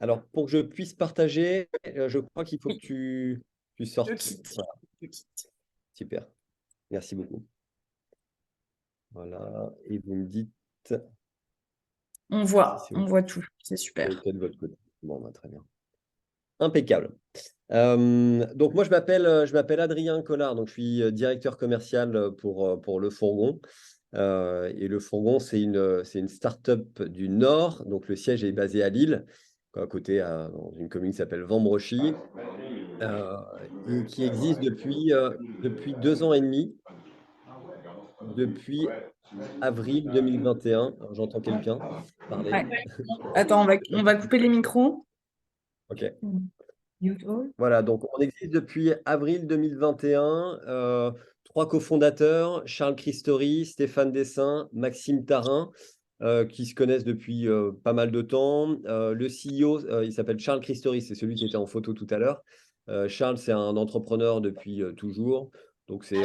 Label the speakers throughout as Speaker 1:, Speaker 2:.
Speaker 1: Alors, pour que je puisse partager, je crois qu'il faut que
Speaker 2: Oui,
Speaker 1: tu
Speaker 2: je
Speaker 1: sortes.
Speaker 2: quitte.
Speaker 1: Voilà,
Speaker 2: Je quitte.
Speaker 1: super. Merci beaucoup. Voilà. Et vous me dites si c'est
Speaker 2: On
Speaker 1: OK.
Speaker 2: voit tout. C'est
Speaker 1: C'est
Speaker 2: super.
Speaker 1: OK de votre côté. Bon, bah, très bien. Impeccable. Donc moi je m'appelle Adrien Collard, donc je suis directeur commercial pour Le Fourgon. Et Le Fourgon, c'est une start-up du Nord, donc le siège est basé à Lille, à côté, dans une commune qui s'appelle Vambrochy, euh, et qui existe depuis 2 ans et demi, depuis avril 2021. Alors, j'entends quelqu'un parler.
Speaker 2: Ouais. Attends, on va couper les micros.
Speaker 1: Ok.
Speaker 2: Mute all.
Speaker 1: Voilà, donc on existe depuis avril 2021. Trois cofondateurs, Charles Christori, Stéphane Dessin, Maxime Tarin, qui se connaissent depuis pas mal de temps. Le CEO, il s'appelle Charles Christori, c'est celui qui était en photo tout à l'heure. Charles, c'est un entrepreneur depuis toujours. Donc c'est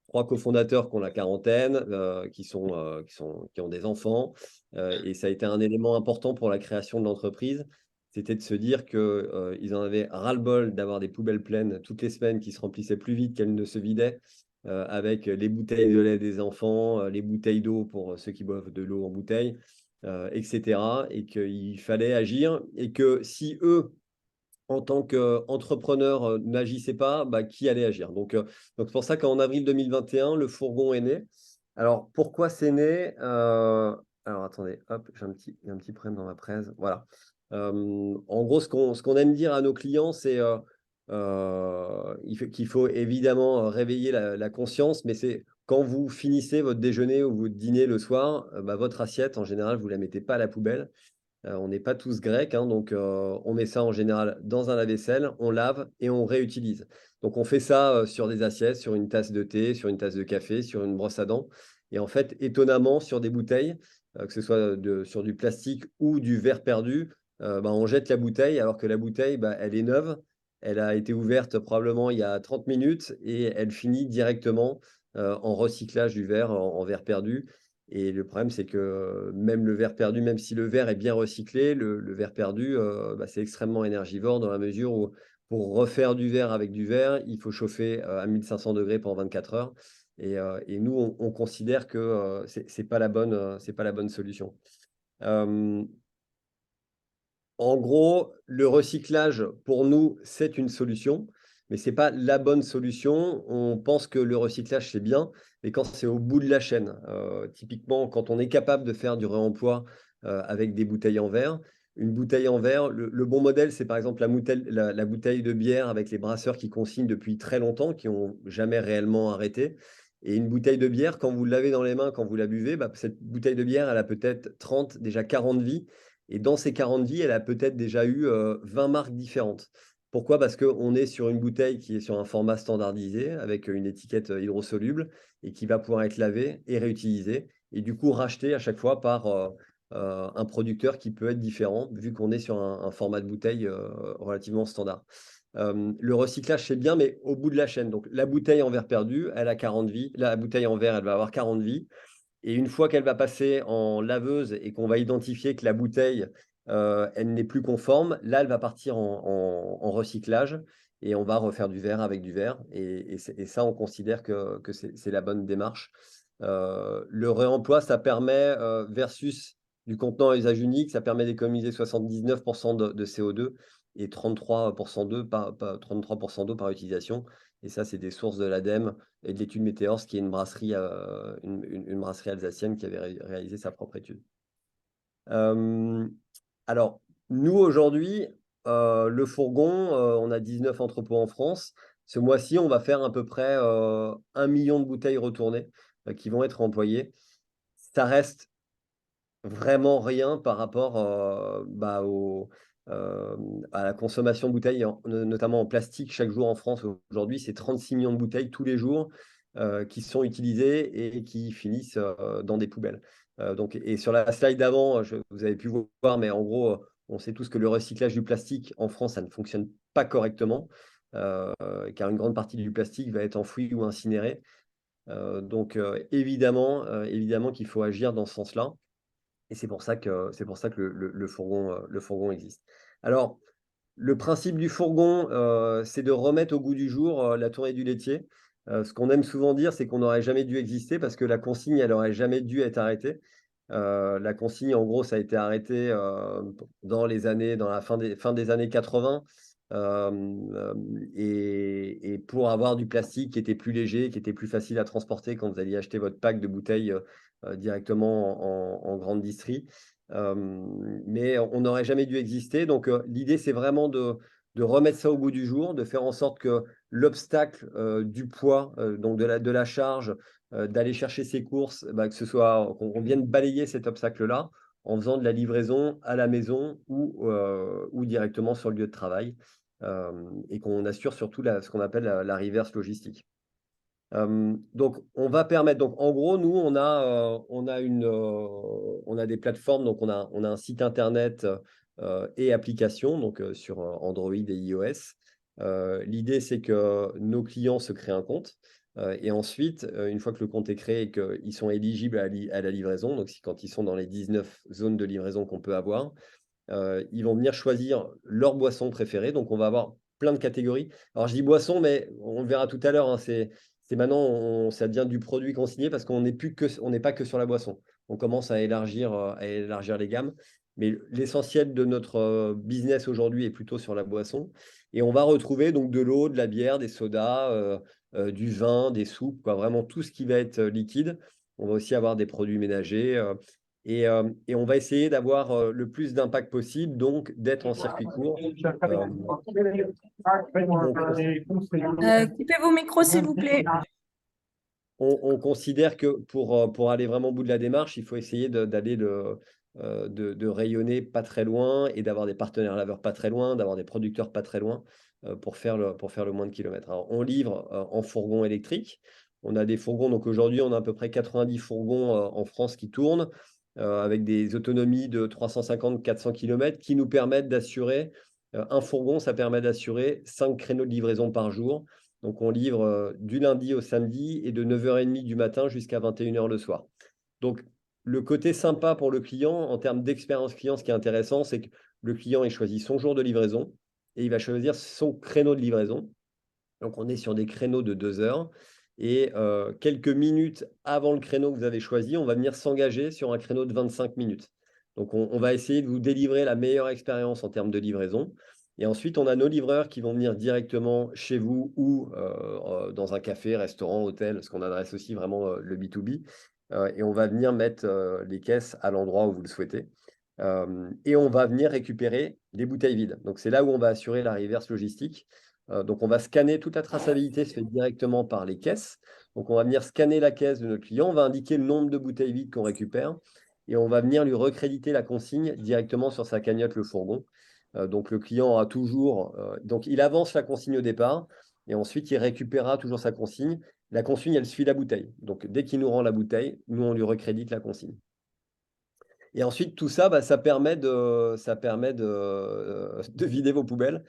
Speaker 1: trois cofondateurs qui ont la quarantaine, qui ont des enfants. Et ça a été un élément important pour la création de l'entreprise. C'était de se dire qu'ils en avaient ras-le-bol d'avoir des poubelles pleines toutes les semaines qui se remplissaient plus vite qu'elles ne se vidaient, avec les bouteilles de lait des enfants, les bouteilles d'eau pour ceux qui boivent de l'eau en bouteille, etc. Et qu'il fallait agir et que si eux, en tant qu'entrepreneurs, n'agissaient pas, bah, qui allait agir? Donc c'est pour ça qu'en avril 2021, le fourgon est né. Alors pourquoi c'est né? Alors attendez, hop, il y a un petit problème dans ma presse. Voilà. En gros, ce qu'on aime dire à nos clients, c'est qu'il faut évidemment réveiller la conscience, mais c'est quand vous finissez votre déjeuner ou votre dîner le soir, bah, votre assiette, en général, vous ne la mettez pas à la poubelle. On n'est pas tous grecs, hein, donc on met ça en général dans un lave-vaisselle, on lave et on réutilise. Donc on fait ça sur des assiettes, sur une tasse de thé, sur une tasse de café, sur une brosse à dents. Et en fait, étonnamment, sur des bouteilles, que ce soit sur du plastique ou du verre perdu, bah, on jette la bouteille alors que la bouteille, bah, elle est neuve. Elle a été ouverte probablement il y a 30 minutes et elle finit directement en recyclage du verre, en verre perdu. Et le problème, c'est que même le verre perdu, même si le verre est bien recyclé, le verre perdu, bah, c'est extrêmement énergivore dans la mesure où pour refaire du verre avec du verre, il faut chauffer à 1500 degrés pendant 24 heures. Et nous, on considère que c'est pas c'est pas la bonne solution. Euh, En gros, le recyclage, pour nous, c'est une solution, mais ce n'est pas la bonne solution. On pense que le recyclage, c'est bien, mais quand c'est au bout de la chaîne, typiquement, quand on est capable de faire du réemploi avec des bouteilles en verre, une bouteille en verre, le bon modèle, c'est par exemple la bouteille de bière avec les brasseurs qui consignent depuis très longtemps, qui n'ont jamais réellement arrêté. Et une bouteille de bière, quand vous l'avez dans les mains, quand vous la buvez, bah, cette bouteille de bière, elle a peut-être 30, déjà 40 vies. Et dans ces 40 vies, elle a peut-être déjà eu 20 marques différentes. Pourquoi? Parce qu'on est sur une bouteille qui est sur un format standardisé, avec une étiquette hydrosoluble, et qui va pouvoir être lavée et réutilisée, et du coup rachetée à chaque fois par un producteur qui peut être différent, vu qu'on est sur un format de bouteille relativement standard. Le recyclage, c'est bien, mais au bout de la chaîne. Donc la bouteille en verre perdu, elle a 40 vies. La bouteille en verre, elle va avoir 40 vies. Et une fois qu'elle va passer en laveuse et qu'on va identifier que la bouteille, elle n'est plus conforme, là, elle va partir en recyclage et on va refaire du verre avec du verre. Et ça, on considère que c'est la bonne démarche. Le réemploi, ça permet, versus du contenant à usage unique, ça permet d'économiser 79% de CO2 et 33% d'eau par utilisation. Et ça, c'est des sources de l'ADEME et de l'étude Météor, qui est une brasserie, une brasserie alsacienne qui avait réalisé sa propre étude. Euh, alors, nous, aujourd'hui, le fourgon, on a 19 entrepôts en France. Ce mois-ci, on va faire à peu près 1 million de bouteilles retournées qui vont être employées. Ça reste vraiment rien par rapport bah, à la consommation de bouteilles, notamment en plastique, chaque jour en France. Aujourd'hui, c'est 36 millions de bouteilles tous les jours qui sont utilisées et qui finissent dans des poubelles. Et sur la slide d'avant, vous avez pu voir, mais en gros, on sait tous que le recyclage du plastique en France, ça ne fonctionne pas correctement, euh, car une grande partie du plastique va être enfoui ou incinéré. Évidemment qu'il faut agir dans ce sens-là. Et c'est pour ça que le fourgon existe. Alors, le principe du fourgon, c'est de remettre au goût du jour, la tournée du laitier. Ce qu'on aime souvent dire, c'est qu'on n'aurait jamais dû exister parce que la consigne, elle aurait jamais dû être arrêtée. La consigne, en gros, ça a été arrêté, dans la fin des années 80, et pour avoir du plastique qui était plus léger, qui était plus facile à transporter quand vous alliez acheter votre pack de bouteilles, directement en grande distrie. Mais on n'aurait jamais dû exister. Donc, l'idée, c'est vraiment de remettre ça au goût du jour, de faire en sorte que l'obstacle, du poids, donc de la charge, d'aller chercher ses courses, bah, que ce soit qu'on vienne balayer cet obstacle-là en faisant de la livraison à la maison ou directement sur le lieu de travail, et qu'on assure surtout ce qu'on appelle la reverse logistique. Donc, on va permettre. Donc, en gros, nous, on a des plateformes. Donc, on a un site internet et application donc sur Android et iOS. L'idée, c'est que nos clients se créent un compte. Et ensuite, une fois que le compte est créé et qu'ils sont éligibles à la livraison, donc quand ils sont dans les 19 zones de livraison qu'on peut avoir, ils vont venir choisir leur boisson préférée. Donc, on va avoir plein de catégories. Alors, je dis boisson, mais on le verra tout à l'heure, hein, c'est maintenant, ça devient du produit consigné parce qu'on n'est pas que sur la boisson. On commence à élargir les gammes. Mais l'essentiel de notre business aujourd'hui est plutôt sur la boisson. Et on va retrouver donc de l'eau, de la bière, des sodas, du vin, des soupes, quoi, vraiment tout ce qui va être liquide. On va aussi avoir des produits ménagers. Et on va essayer d'avoir le plus d'impact possible, donc d'être en circuit court.
Speaker 2: Coupez vos micros, s'il vous plaît.
Speaker 1: On considère que pour aller vraiment au bout de la démarche, il faut essayer de rayonner pas très loin et d'avoir des partenaires laveurs pas très loin, d'avoir des producteurs pas très loin pour faire le moins de kilomètres. Alors, on livre en fourgon électrique. On a des fourgons, donc aujourd'hui, on a à peu près 90 fourgons en France qui tournent avec des autonomies de 350-400 km qui nous permettent d'assurer, un fourgon, ça permet d'assurer 5 créneaux de livraison par jour. Donc, on livre du lundi au samedi et de 9h30 du matin jusqu'à 21h le soir. Donc, le côté sympa pour le client, en termes d'expérience client, ce qui est intéressant, c'est que le client, il choisit son jour de livraison et il va choisir son créneau de livraison. Donc, on est sur des créneaux de 2 heures. Et quelques minutes avant le créneau que vous avez choisi, on va venir s'engager sur un créneau de 25 minutes. Donc, on va essayer de vous délivrer la meilleure expérience en termes de livraison. Et ensuite, on a nos livreurs qui vont venir directement chez vous ou dans un café, restaurant, hôtel, parce qu'on adresse aussi vraiment le B2B. Et on va venir mettre les caisses à l'endroit où vous le souhaitez. Et on va venir récupérer les bouteilles vides. Donc, c'est là où on va assurer la reverse logistique. Donc, on va scanner toute la traçabilité, se fait directement par les caisses. Donc, on va venir scanner la caisse de notre client, on va indiquer le nombre de bouteilles vides qu'on récupère et on va venir lui recréditer la consigne directement sur sa cagnotte Le Fourgon. Donc, le client aura toujours… donc, il avance la consigne au départ et ensuite, il récupérera toujours sa consigne. La consigne, elle suit la bouteille. Donc, dès qu'il nous rend la bouteille, nous, on lui recrédite la consigne. Et ensuite, tout ça, ça permet de vider vos poubelles.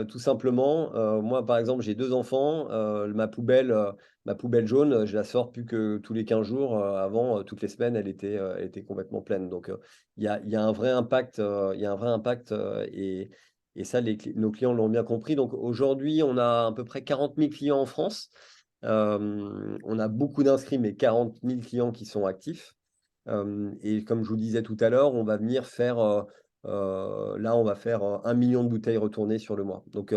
Speaker 1: Tout simplement, moi, par exemple, j'ai 2 enfants. Ma poubelle jaune, je la sors plus que tous les 15 jours. Avant, toutes les semaines, elle était complètement pleine. Donc, il y a un vrai impact, et ça, nos clients l'ont bien compris. Donc, aujourd'hui, on a à peu près 40 000 clients en France. On a beaucoup d'inscrits, mais 40 000 clients qui sont actifs. Et comme je vous disais tout à l'heure, on va venir faire, là, on va faire 1 million de bouteilles retournées sur le mois. Donc,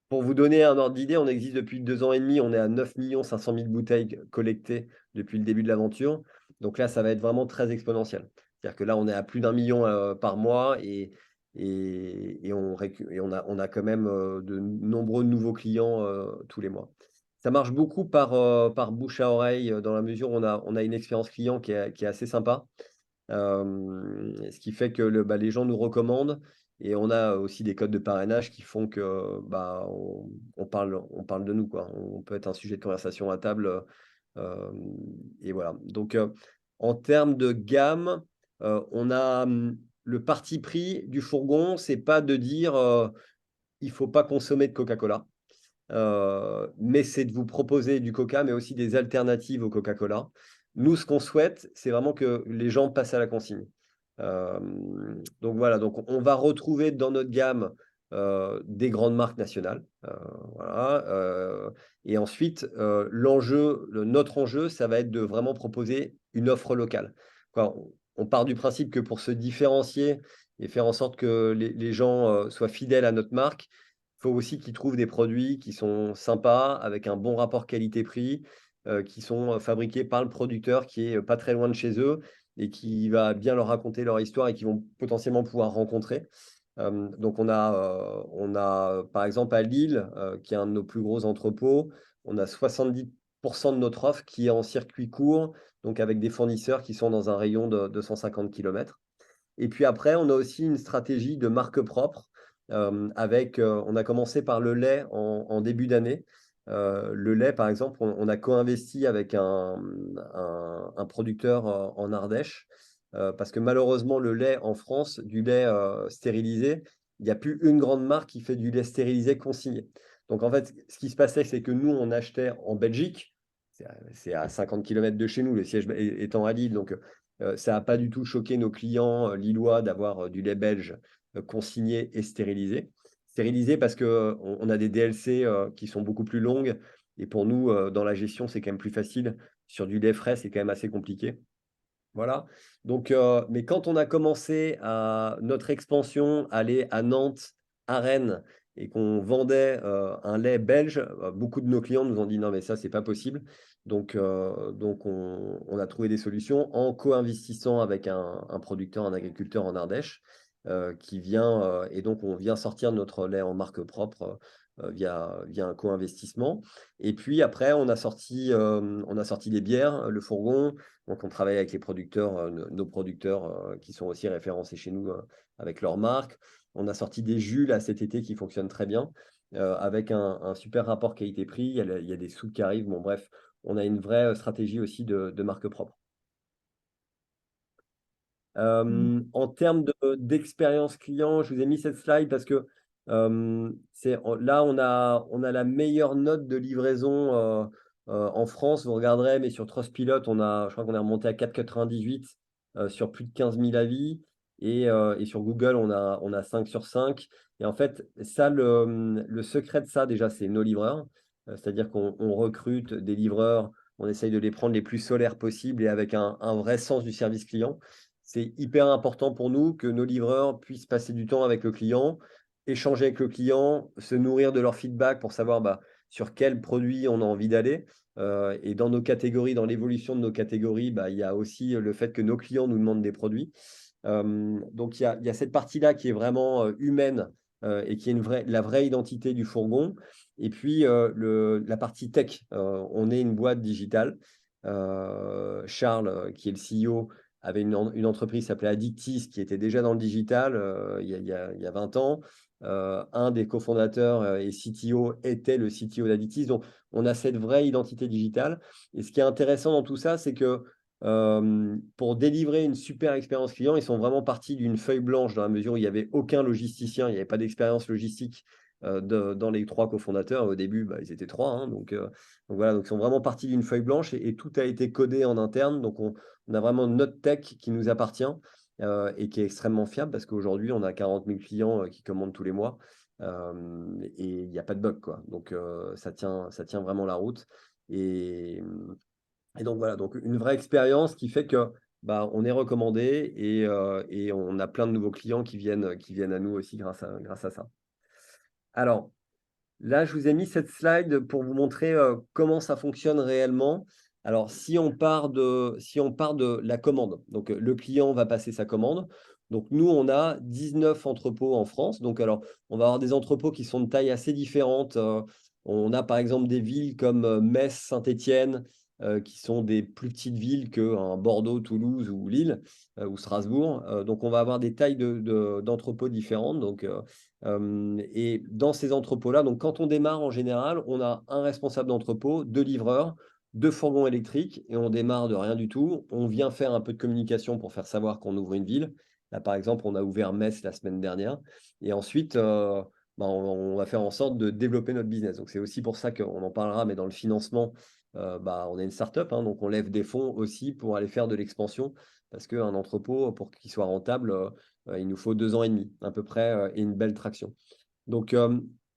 Speaker 1: pour vous donner un ordre d'idée, on existe depuis 2 ans et demi, on est à 9 500 000 bouteilles collectées depuis le début de l'aventure. Donc là, ça va être vraiment très exponentiel. C'est-à-dire que là, on est à plus d'1 million par mois et on a quand même de nombreux nouveaux clients tous les mois. Ça marche beaucoup par bouche à oreille dans la mesure où on a une expérience client qui est assez sympa. Ce qui fait que les gens nous recommandent et on a aussi des codes de parrainage qui font que on parle de nous, quoi. On peut être un sujet de conversation à table. Et voilà. Donc, en termes de gamme, on a le parti pris du fourgon, c'est pas de dire il faut pas consommer de Coca-Cola. Mais c'est de vous proposer du Coca, mais aussi des alternatives au Coca-Cola. Nous, ce qu'on souhaite, c'est vraiment que les gens passent à la consigne. Donc voilà, donc on va retrouver dans notre gamme, des grandes marques nationales, voilà, et ensuite, notre enjeu, ça va être de vraiment proposer une offre locale. Quoi, on part du principe que pour se différencier et faire en sorte que les gens, soient fidèles à notre marque, il faut aussi qu'ils trouvent des produits qui sont sympas, avec un bon rapport qualité-prix, qui sont, fabriqués par le producteur qui est, pas très loin de chez eux et qui va bien leur raconter leur histoire et qui vont potentiellement pouvoir rencontrer. Donc on a, par exemple à Lille, qui est un de nos plus gros entrepôts, on a 70 de notre offre qui est en circuit court, donc avec des fournisseurs qui sont dans un rayon de 250 kilomètres. Et puis après, on a aussi une stratégie de marque propre, on a commencé par le lait en début d'année. Le lait, par exemple, on a co-investi avec un producteur, en Ardèche, parce que malheureusement, le lait en France, du lait, stérilisé, il n'y a plus une grande marque qui fait du lait stérilisé consigné. Donc en fait, ce qui se passait, c'est que nous, on achetait en Belgique, c'est à 50 kilomètres de chez nous, le siège étant à Lille, donc ça n'a pas du tout choqué nos clients, lillois d'avoir, du lait belge, consigné et stérilisé. Stérilisé parce qu'on a des DLC, qui sont beaucoup plus longues et pour nous, dans la gestion, c'est quand même plus facile. Sur du lait frais, c'est quand même assez compliqué. Voilà, donc mais quand on a commencé à notre expansion, aller à Nantes, à Rennes et qu'on vendait, un lait belge, beaucoup de nos clients nous ont dit: «Non mais ça, c'est pas possible». Donc on a trouvé des solutions en co-investissant avec un producteur, un agriculteur en Ardèche, qui vient, et donc on vient sortir notre lait en marque propre, via un co-investissement. Et puis après on a sorti des bières, le fourgon, donc on travaille avec les producteurs, nos producteurs, qui sont aussi référencés chez nous, avec leur marque. On a sorti des jus là cet été qui fonctionnent très bien, avec un super rapport qualité-prix. Il y a des soudes qui arrivent. Bon bref, on a une vraie, stratégie aussi de marque propre. En termes d'expérience client, je vous ai mis cette slide parce que, là, on a la meilleure note de livraison, en France. Vous regarderez, mais sur Trustpilot, je crois qu'on est remonté à 4,98, sur plus de 15 000 avis et sur Google, on a 5 sur 5. Et en fait, ça, le secret de ça, déjà, c'est nos livreurs. C'est-à-dire qu'on recrute des livreurs, on essaye de les prendre les plus solaires possibles et avec un vrai sens du service client. C'est hyper important pour nous que nos livreurs puissent passer du temps avec le client, échanger avec le client, se nourrir de leur feedback pour savoir, sur quel produit on a envie d'aller. Et dans nos catégories, dans l'évolution de nos catégories, il y a aussi le fait que nos clients nous demandent des produits. Donc il y a cette partie-là qui est vraiment, humaine, et qui est la vraie identité du fourgon. Et puis, la partie tech, on est une boîte digitale. Charles, qui est le CEO, avait une entreprise qui s'appelait Addictis, qui était déjà dans le digital, il y a 20 ans. Un des cofondateurs, et CTO était le CTO d'Addictis. Donc on a cette vraie identité digitale. Et ce qui est intéressant dans tout ça, c'est que, pour délivrer une super expérience client, ils sont vraiment partis d'une feuille blanche dans la mesure où il n'y avait aucun logisticien, il n'y avait pas d'expérience logistique, dans les 3 cofondateurs. Au début, ils étaient 3, hein, donc voilà, donc ils sont vraiment partis d'une feuille blanche et tout a été codé en interne. Donc on a vraiment notre tech qui nous appartient, et qui est extrêmement fiable parce qu'aujourd'hui, on a 40 000 clients, qui commandent tous les mois, et il n'y a pas de bug, quoi. Donc ça tient vraiment la route. Et, et donc voilà, donc une vraie expérience qui fait que, on est recommandé et on a plein de nouveaux clients qui viennent à nous aussi grâce à ça. Alors, là, je vous ai mis cette slide pour vous montrer, comment ça fonctionne réellement. Alors, si on part de la commande, donc, le client va passer sa commande. Donc nous, on a 19 entrepôts en France. Donc alors, on va avoir des entrepôts qui sont de taille assez différentes. On a par exemple des villes comme, Metz, Saint-Étienne, qui sont des plus petites villes qu'un Bordeaux, Toulouse ou Lille, ou Strasbourg. Donc on va avoir des tailles d'entrepôts différentes. Donc, et dans ces entrepôts-là, donc quand on démarre en général, on a un responsable d'entrepôt, 2 livreurs, 2 fourgons électriques et on démarre de rien du tout. On vient faire un peu de communication pour faire savoir qu'on ouvre une ville. Là, par exemple, on a ouvert Metz la semaine dernière et ensuite, on va faire en sorte de développer notre business. Donc c'est aussi pour ça qu'on en parlera, mais dans le financement, on est une start-up, hein, donc on lève des fonds aussi pour aller faire de l'expansion parce qu'un entrepôt, pour qu'il soit rentable, il nous faut 2 ans et demi à peu près et une belle traction. Donc,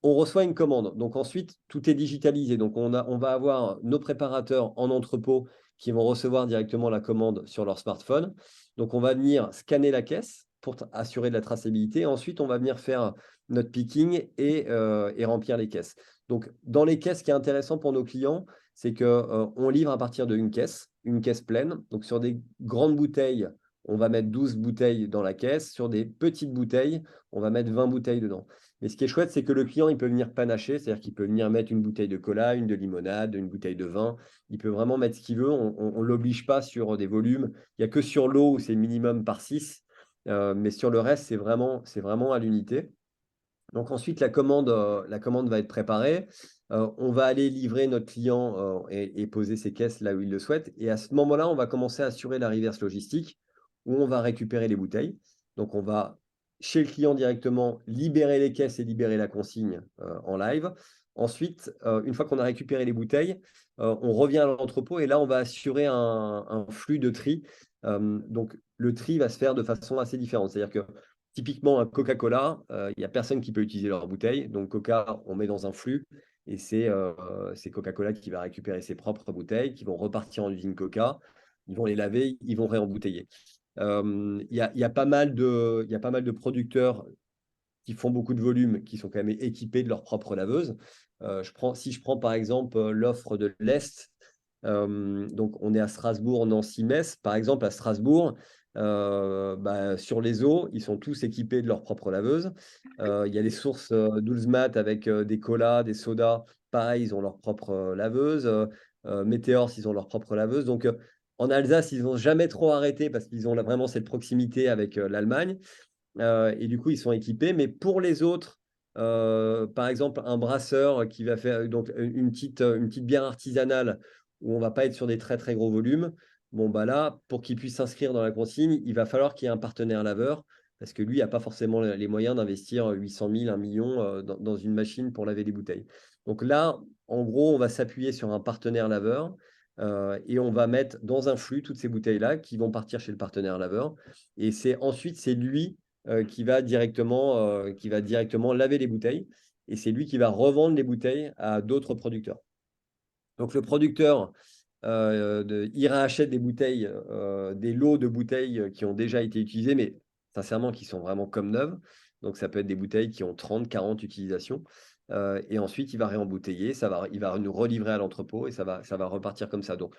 Speaker 1: on reçoit une commande. Donc ensuite, tout est digitalisé. Donc, on va avoir nos préparateurs en entrepôt qui vont recevoir directement la commande sur leur smartphone. Donc, on va venir scanner la caisse pour assurer de la traçabilité. Ensuite, on va venir faire notre picking et remplir les caisses. Donc, dans les caisses, ce qui est intéressant pour nos clients, c'est qu'on livre à partir d'une une caisse pleine. Donc, sur des grandes bouteilles, on va mettre 12 bouteilles dans la caisse. Sur des petites bouteilles, on va mettre 20 bouteilles dedans. Mais ce qui est chouette, c'est que le client, il peut venir panacher, c'est-à-dire qu'il peut venir mettre une bouteille de cola, une de limonade, une bouteille de vin. Il peut vraiment mettre ce qu'il veut. On ne l'oblige pas sur des volumes. Il n'y a que sur l'eau où c'est minimum par 6. Mais sur le reste, c'est vraiment à l'unité. Donc ensuite, la commande va être préparée. On va aller livrer notre client et poser ses caisses là où il le souhaite. Et à ce moment-là, on va commencer à assurer la reverse logistique où on va récupérer les bouteilles. Donc on va, chez le client directement, libérer les caisses et libérer la consigne en live. Ensuite, une fois qu'on a récupéré les bouteilles, on revient à l'entrepôt et là, on va assurer un flux de tri. Donc le tri va se faire de façon assez différente. C'est-à-dire que typiquement, un Coca-Cola, il n'y a personne qui peut utiliser leur bouteille. Donc, Coca, on met dans un flux et c'est Coca-Cola qui va récupérer ses propres bouteilles, qui vont repartir en usine Coca. Ils vont les laver, ils vont réembouteiller. Il y a pas mal de producteurs qui font beaucoup de volume, qui sont quand même équipés de leur propre laveuse. Si je prends par exemple l'offre de l'Est, donc on est à Strasbourg, Nancy, Metz. Par exemple, à Strasbourg, sur les eaux, ils sont tous équipés de leur propre laveuse. Il y a les sources d'Oulzmat avec des colas, des sodas. Pareil, ils ont leur propre laveuse. Météors, ils ont leur propre laveuse. Donc, en Alsace, ils n'ont jamais trop arrêté parce qu'ils ont vraiment cette proximité avec l'Allemagne. Et du coup, ils sont équipés. Mais pour les autres, par exemple, un brasseur qui va faire donc une petite bière artisanale où on ne va pas être sur des très, très gros volumes, bon, bah là, pour qu'il puisse s'inscrire dans la consigne, il va falloir qu'il y ait un partenaire laveur parce que lui n'a pas forcément les moyens d'investir 800 000, 1 million dans une machine pour laver les bouteilles. Donc là, en gros, on va s'appuyer sur un partenaire laveur et on va mettre dans un flux toutes ces bouteilles-là qui vont partir chez le partenaire laveur. Et ensuite, c'est lui qui va directement laver les bouteilles et c'est lui qui va revendre les bouteilles à d'autres producteurs. Donc le producteur ira acheter des bouteilles, des lots de bouteilles qui ont déjà été utilisées, mais sincèrement qui sont vraiment comme neuves. Donc ça peut être des bouteilles qui ont 30, 40 utilisations. Et ensuite, il va réembouteiller, il va nous relivrer à l'entrepôt et ça va repartir comme ça. Donc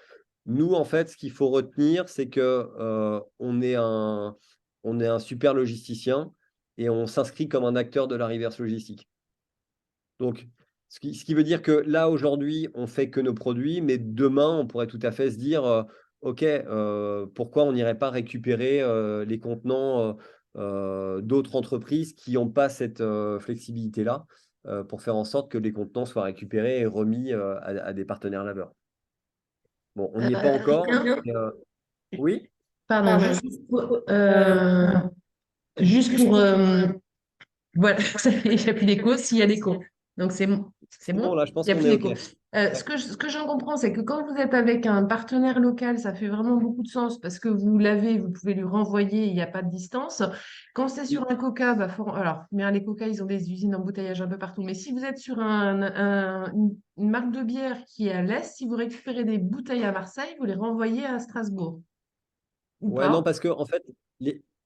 Speaker 1: nous, en fait, ce qu'il faut retenir, c'est que on est un super logisticien et on s'inscrit comme un acteur de la reverse logistique. Donc, ce qui veut dire que là, aujourd'hui, on fait que nos produits, mais demain, on pourrait tout à fait se dire, OK, pourquoi on n'irait pas récupérer les contenants d'autres entreprises qui n'ont pas cette flexibilité-là pour faire en sorte que les contenants soient récupérés et remis à des partenaires laveurs. Bon, on n'y est pas encore, mais, oui?
Speaker 2: Pardon, juste pour voilà, il n'y a plus d'écho, s'il y a l'écho. Donc c'est
Speaker 1: Bon,
Speaker 2: bon,
Speaker 1: là, je pense
Speaker 2: il n'y a
Speaker 1: qu'on
Speaker 2: plus
Speaker 1: est
Speaker 2: d'écho.
Speaker 1: OK.
Speaker 2: Ce que j'en comprends, c'est que quand vous êtes avec un partenaire local, ça fait vraiment beaucoup de sens parce que vous l'avez, vous pouvez lui renvoyer, il n'y a pas de distance. Quand c'est sur un coca, alors, mais les coca, ils ont des usines d'embouteillage un peu partout. Mais si vous êtes sur une marque de bière qui est à l'Est, si vous récupérez des bouteilles à Marseille, vous les renvoyez à Strasbourg. Ou
Speaker 1: Ouais, non,
Speaker 2: pas?
Speaker 1: parce que en fait,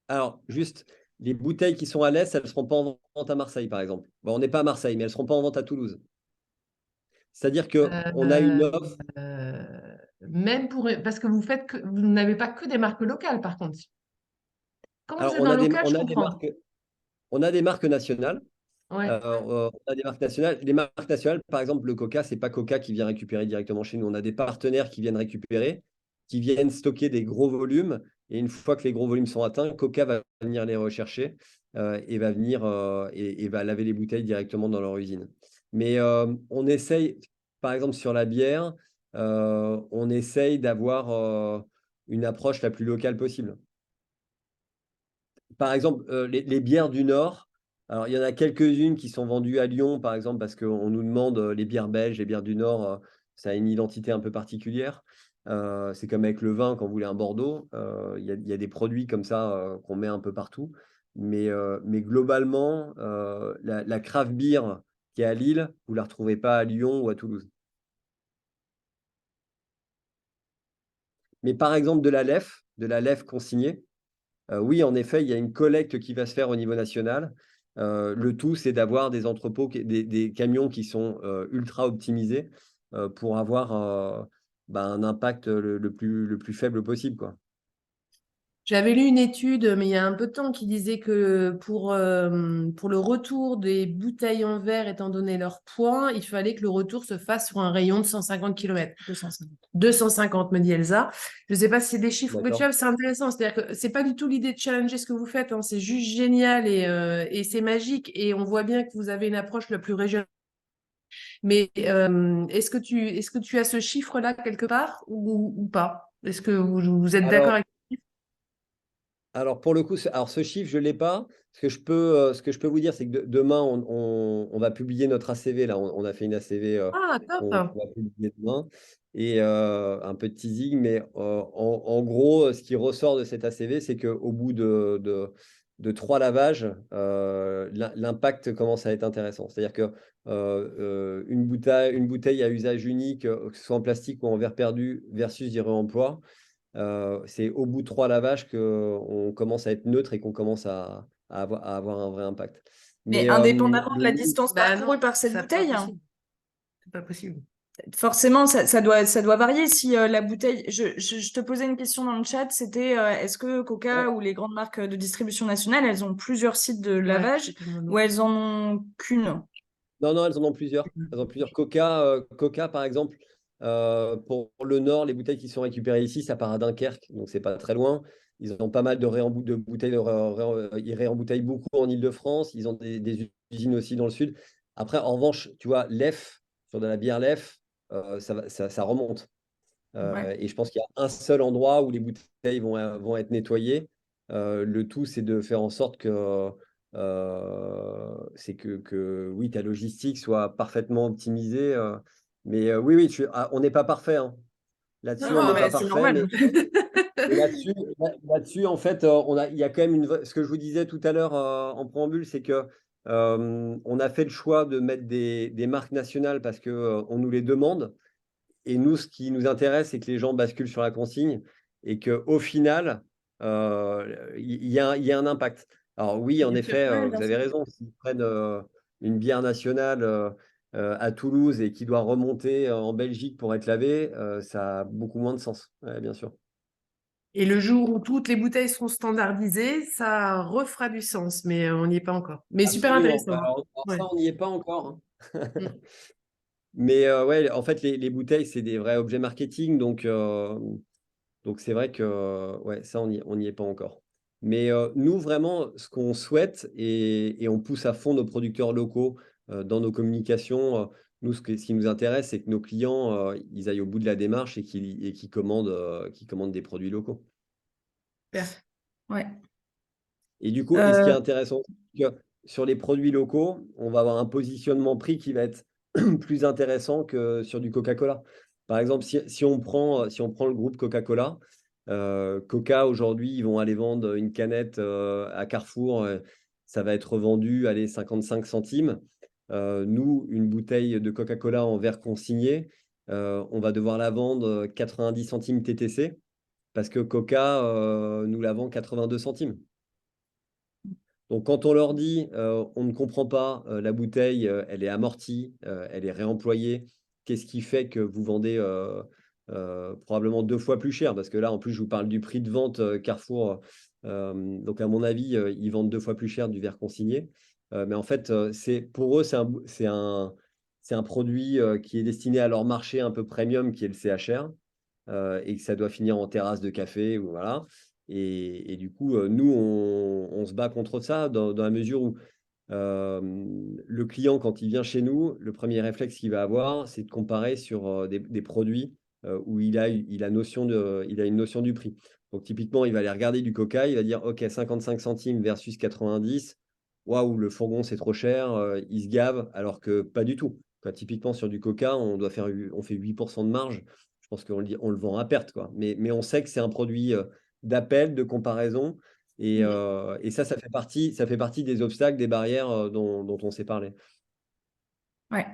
Speaker 1: alors juste, les bouteilles qui sont à l'Est, elles ne seront pas en vente à Marseille, par exemple. Bon, on n'est pas à Marseille, mais elles ne seront pas en vente à Toulouse. C'est-à-dire qu'on a une
Speaker 2: Euh,
Speaker 1: offre.
Speaker 2: Même parce que vous n'avez pas que des marques locales, par contre. Quand vous
Speaker 1: Alors,
Speaker 2: êtes dans le local, je comprends.
Speaker 1: on a des marques nationales.
Speaker 2: Ouais.
Speaker 1: On a des marques nationales. Les marques nationales, par exemple, le Coca, c'est pas Coca qui vient récupérer directement chez nous. On a des partenaires qui viennent récupérer, qui viennent stocker des gros volumes. Et une fois que les gros volumes sont atteints, Coca va venir les rechercher et va venir et va laver les bouteilles directement dans leur usine. Mais on essaye, par exemple, sur la bière, on essaye d'avoir une approche la plus locale possible. Par exemple, les bières du Nord, alors il y en a quelques-unes qui sont vendues à Lyon, par exemple, parce qu'on nous demande les bières belges, les bières du Nord, ça a une identité un peu particulière. C'est comme avec le vin, quand vous voulez un Bordeaux, il y a des produits comme ça qu'on met un peu partout. Mais globalement, la craft beer qui est à Lille, vous ne la retrouvez pas à Lyon ou à Toulouse. Mais par exemple, de la lèvre consignée, oui, en effet, il y a une collecte qui va se faire au niveau national. Le tout, c'est d'avoir des entrepôts, des camions qui sont ultra optimisés pour avoir un impact le plus faible possible, quoi.
Speaker 2: J'avais lu une étude, mais il y a un peu de temps, qui disait que pour le retour des bouteilles en verre, étant donné leur poids, il fallait que le retour se fasse sur un rayon de 150 km. 250. 250, me dit Elsa. Je ne sais pas si c'est des chiffres que tu
Speaker 1: D'accord.
Speaker 2: as, c'est intéressant. C'est-à-dire que c'est pas du tout l'idée de challenger ce que vous faites, hein. C'est juste génial et c'est magique. Et on voit bien que vous avez une approche la plus régionale. Mais est-ce que tu as ce chiffre-là quelque part ou pas? Est-ce que vous êtes d'accord
Speaker 1: Alors,
Speaker 2: avec...
Speaker 1: Alors pour le coup, alors ce chiffre, je ne l'ai pas. Ce que je peux vous dire, c'est que demain, on va publier notre ACV. Là, on a fait une ACV
Speaker 2: Ah,
Speaker 1: qu'on
Speaker 2: top!
Speaker 1: va publier demain. Et un peu de teasing, mais en gros, ce qui ressort de cet ACV, c'est qu'au bout de 3 lavages, l'impact commence à être intéressant. C'est-à-dire que une bouteille à usage unique, que ce soit en plastique ou en verre perdu, versus du réemploi, c'est au bout de 3 lavages qu'on commence à être neutre et qu'on commence à avoir un vrai impact.
Speaker 3: Mais
Speaker 1: Mais,
Speaker 3: indépendamment de la
Speaker 1: nous,
Speaker 3: distance
Speaker 2: Bah
Speaker 3: parcourue
Speaker 2: non,
Speaker 3: par cette
Speaker 2: c'est pas
Speaker 3: bouteille,
Speaker 2: possible. C'est pas possible.
Speaker 3: forcément, ça doit varier. Si la bouteille, je te posais une question dans le chat, c'était est-ce que Coca
Speaker 1: ouais.
Speaker 3: ou les grandes marques de distribution nationale, elles ont plusieurs sites de
Speaker 2: Ouais,
Speaker 3: lavage
Speaker 2: non.
Speaker 3: ou elles en ont qu'une?
Speaker 1: Non, non, elles en ont plusieurs. Elles en ont plusieurs. Coca, par exemple, pour le Nord, les bouteilles qui sont récupérées ici, ça part à Dunkerque, donc c'est pas très loin. Ils ont pas mal de bouteilles, ils réembouteillent beaucoup en Île-de-France. Ils ont des usines aussi dans le sud. Après, en revanche, tu vois, l'EF, sur de la bière l'EF, ça remonte.
Speaker 3: Ouais.
Speaker 1: Et je pense qu'il y a un seul endroit où les bouteilles vont être nettoyées. Le tout, c'est de faire en sorte que oui, ta logistique soit parfaitement optimisée. Mais oui, oui, on n'est pas parfait, hein. Là-dessus, on
Speaker 3: Non,
Speaker 1: n'est pas
Speaker 3: mais c'est
Speaker 1: parfait.
Speaker 3: normal.
Speaker 1: Mais là-dessus, en fait, il y a quand même ce que je vous disais tout à l'heure en préambule, c'est que on a fait le choix de mettre des marques nationales parce que on nous les demande. Et nous, ce qui nous intéresse, c'est que les gens basculent sur la consigne et qu'au final, il y a un impact. Alors oui, en
Speaker 3: Bien sûr.
Speaker 1: effet,
Speaker 3: Ouais,
Speaker 1: vous
Speaker 3: bien
Speaker 1: avez
Speaker 3: sûr.
Speaker 1: raison. S'ils prennent une bière nationale à Toulouse et qui doit remonter en Belgique pour être lavée, ça a beaucoup moins de sens. Ouais, bien sûr.
Speaker 2: Et le jour où toutes les bouteilles seront standardisées, ça refera du sens, mais on n'y est pas encore. Mais super
Speaker 1: Absolument.
Speaker 2: intéressant, hein.
Speaker 1: Alors
Speaker 2: Ouais.
Speaker 1: ça, on n'y est pas encore, hein.
Speaker 2: Mm.
Speaker 1: Mais ouais, en fait, les bouteilles, c'est des vrais objets marketing. Donc c'est vrai que ouais, ça, on n'y est pas encore. Mais nous, vraiment, ce qu'on souhaite, et on pousse à fond nos producteurs locaux dans nos communications, nous, ce qui nous intéresse, c'est que nos clients, ils aillent au bout de la démarche et qu'ils commandent des produits locaux.
Speaker 2: Super.
Speaker 3: Ouais.
Speaker 1: Et du coup, et ce qui est
Speaker 3: Euh,
Speaker 1: intéressant, c'est que sur les produits locaux, on va avoir un positionnement prix qui va être plus intéressant que sur du Coca-Cola. Par exemple, si on prend le groupe Coca-Cola, Coca, aujourd'hui, ils vont aller vendre une canette à Carrefour, ça va être vendu, allez, 55 centimes. Nous, une bouteille de Coca-Cola en verre consigné, on va devoir la vendre 90 centimes TTC parce que Coca nous la vend 82 centimes. Donc, quand on leur dit on ne comprend pas, la bouteille, elle est amortie, elle est réemployée, qu'est-ce qui fait que vous vendez probablement 2 fois plus cher? Parce que là, en plus, je vous parle du prix de vente Carrefour. Donc, à mon avis, ils vendent 2 fois plus cher du verre consigné. Mais en fait, pour eux, c'est un produit qui est destiné à leur marché un peu premium, qui est le CHR, et que ça doit finir en terrasse de café, ou voilà. Et du coup, nous, on se bat contre ça dans la mesure où le client, quand il vient chez nous, le premier réflexe qu'il va avoir, c'est de comparer sur des produits où il a une notion du prix. Donc, typiquement, il va aller regarder du Coca, il va dire, OK, 55 centimes versus 90. Waouh, le fourgon, c'est trop cher, il se gave, alors que pas du tout. Typiquement, sur du coca, on fait 8% de marge. Je pense qu'on le vend à perte, quoi. Mais on sait que c'est un produit d'appel, de comparaison. Et ça fait partie des obstacles, des barrières dont on s'est parlé.
Speaker 3: Ouais.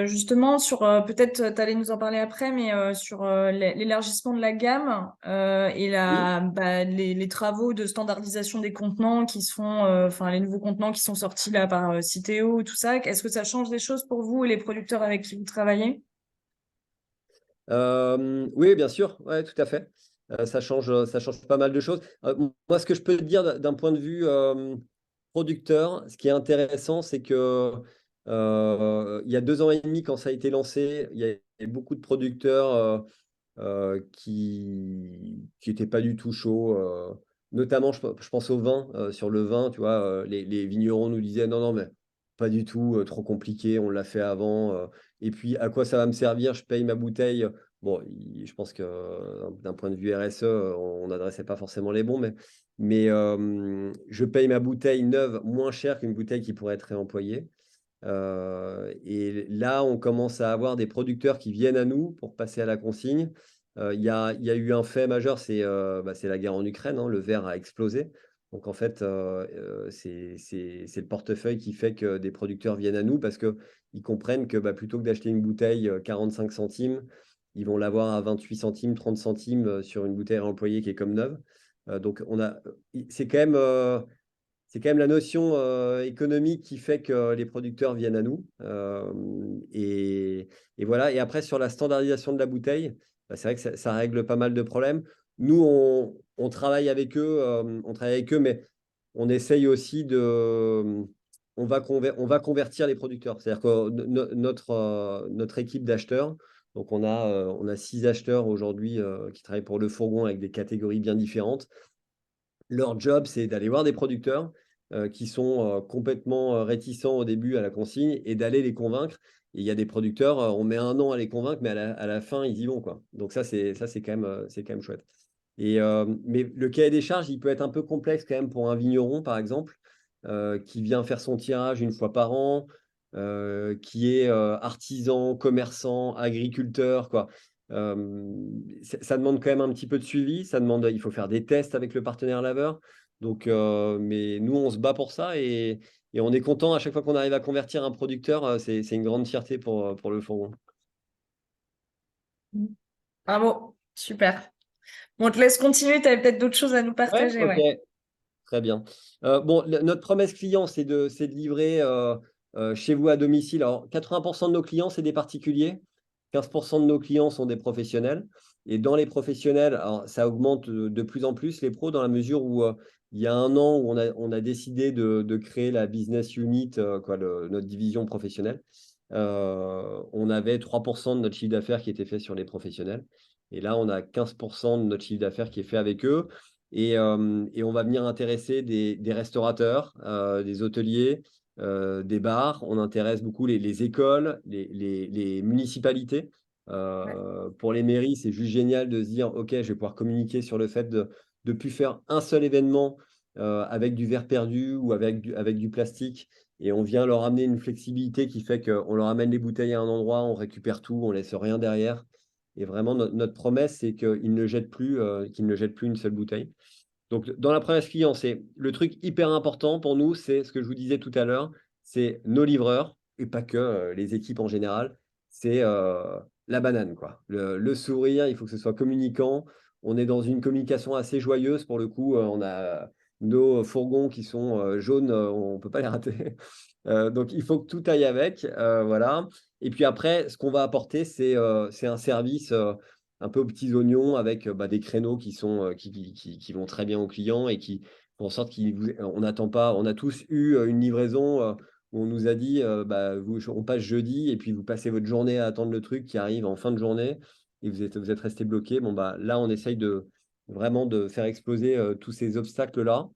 Speaker 3: Justement, sur peut-être tu allais nous en parler après, mais sur l'élargissement de la gamme et
Speaker 1: Oui.
Speaker 3: les travaux de standardisation des contenants qui se font, enfin les nouveaux contenants qui sont sortis là par Citeo, tout ça, est-ce que ça change des choses pour vous et les producteurs avec qui vous travaillez?
Speaker 1: Oui, bien sûr, ouais, tout à fait. Ça change pas mal de choses. Moi, ce que je peux te dire d'un point de vue producteur, ce qui est intéressant, c'est que il y a 2 ans et demi, quand ça a été lancé, il y avait beaucoup de producteurs qui n'étaient pas du tout chauds. Notamment, je pense au vin. Sur le vin, tu vois, les vignerons nous disaient non, non, mais pas du tout, trop compliqué, on l'a fait avant. Et puis, à quoi ça va me servir? Je paye ma bouteille. Bon, je pense que d'un point de vue RSE, on n'adressait pas forcément les bons, mais je paye ma bouteille neuve moins cher qu'une bouteille qui pourrait être réemployée. Et là, on commence à avoir des producteurs qui viennent à nous pour passer à la consigne. Il y a eu un fait majeur, c'est la guerre en Ukraine, hein, le verre a explosé. Donc en fait, c'est le portefeuille qui fait que des producteurs viennent à nous parce qu'ils comprennent que plutôt que d'acheter une bouteille 45 centimes, ils vont l'avoir à 28 centimes, 30 centimes sur une bouteille réemployée qui est comme neuve. Donc c'est quand même c'est quand même la notion économique qui fait que les producteurs viennent à nous. Et voilà. Et après, sur la standardisation de la bouteille, c'est vrai que ça règle pas mal de problèmes. Nous, on travaille avec eux, mais on essaye aussi on va convertir les producteurs. C'est-à-dire que notre équipe d'acheteurs, donc on a 6 acheteurs aujourd'hui qui travaillent pour le fourgon avec des catégories bien différentes. Leur job, c'est d'aller voir des producteurs qui sont complètement réticents au début à la consigne et d'aller les convaincre. Et il y a des producteurs, on met 1 an à les convaincre, mais à la fin, ils y vont, quoi. Donc c'est quand même chouette. Mais le cahier des charges, il peut être un peu complexe quand même pour un vigneron, par exemple, qui vient faire son tirage une fois par an, qui est artisan, commerçant, agriculteur, quoi. Ça demande quand même un petit peu de suivi. Il faut faire des tests avec le partenaire laveur. Donc, mais nous, on se bat pour ça et on est content à chaque fois qu'on arrive à convertir un producteur. C'est une grande fierté pour le fourgon.
Speaker 3: Bravo, super. Bon, on te laisse continuer, tu avais peut-être d'autres choses à nous
Speaker 1: Ouais,
Speaker 3: partager,
Speaker 1: ok,
Speaker 3: ouais.
Speaker 1: très bien. Bon, notre promesse client, c'est de livrer chez vous à domicile. Alors, 80% de nos clients, c'est des particuliers. 15% de nos clients sont des professionnels. Et dans les professionnels, alors, ça augmente de plus en plus les pros dans la mesure où il y a 1 an, où on a décidé de créer la business unit, notre division professionnelle. On avait 3% de notre chiffre d'affaires qui était fait sur les professionnels. Et là, on a 15% de notre chiffre d'affaires qui est fait avec eux. Et on va venir intéresser des restaurateurs, des hôteliers, des bars. On intéresse beaucoup les écoles, les municipalités.
Speaker 3: Ouais.
Speaker 1: Pour les mairies, c'est juste génial de se dire, OK, je vais pouvoir communiquer sur le fait de ne plus faire un seul événement avec du verre perdu ou avec du plastique. Et on vient leur amener une flexibilité qui fait qu'on leur amène les bouteilles à un endroit, on récupère tout, on laisse rien derrière. Et vraiment, notre promesse, c'est qu'ils ne jettent plus une seule bouteille. Donc, dans la promesse client, c'est le truc hyper important pour nous, c'est ce que je vous disais tout à l'heure, c'est nos livreurs, et pas que les équipes en général, c'est la banane, quoi. Le sourire, il faut que ce soit communicant. On est dans une communication assez joyeuse pour le coup. On a nos fourgons qui sont jaunes, on ne peut pas les rater. Donc, il faut que tout aille avec. Voilà. Et puis après, ce qu'on va apporter, c'est un service un peu aux petits oignons avec des créneaux qui vont très bien aux clients et qui font en sorte qu'on n'attend pas. On a tous eu une livraison où on nous a dit on passe jeudi et puis vous passez votre journée à attendre le truc qui arrive en fin de journée et vous êtes resté bloqué. Bon, là, on essaye vraiment de faire exploser tous ces obstacles-là.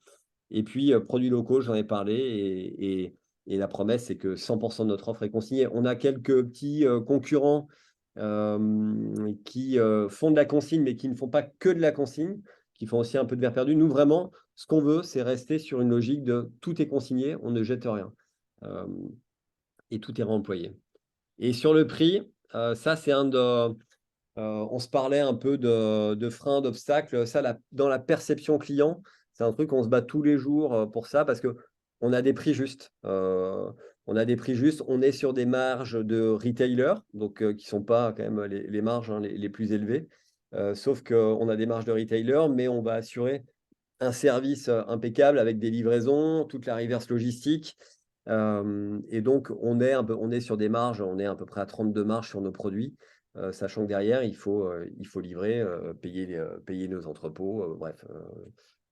Speaker 1: Et puis, produits locaux, j'en ai parlé et la promesse, c'est que 100% de notre offre est consignée. On a quelques petits concurrents qui font de la consigne, mais qui ne font pas que de la consigne, qui font aussi un peu de verre perdu. Nous, vraiment, ce qu'on veut, c'est rester sur une logique de tout est consigné, on ne jette rien. et tout est réemployé. Et sur le prix, ça, c'est on se parlait un peu de freins, d'obstacles. Ça, dans la perception client, c'est un truc, on se bat tous les jours pour ça parce qu'on a des prix justes. On a des prix justes. On est sur des marges de retailer, donc qui ne sont pas quand même les marges les plus élevées. Sauf qu'on a des marges de retailer, mais on va assurer un service impeccable avec des livraisons, toute la reverse logistique. Et donc, on est sur des marges, on est à peu près à 32 marges sur nos produits, sachant que derrière, il faut livrer, payer nos entrepôts, bref,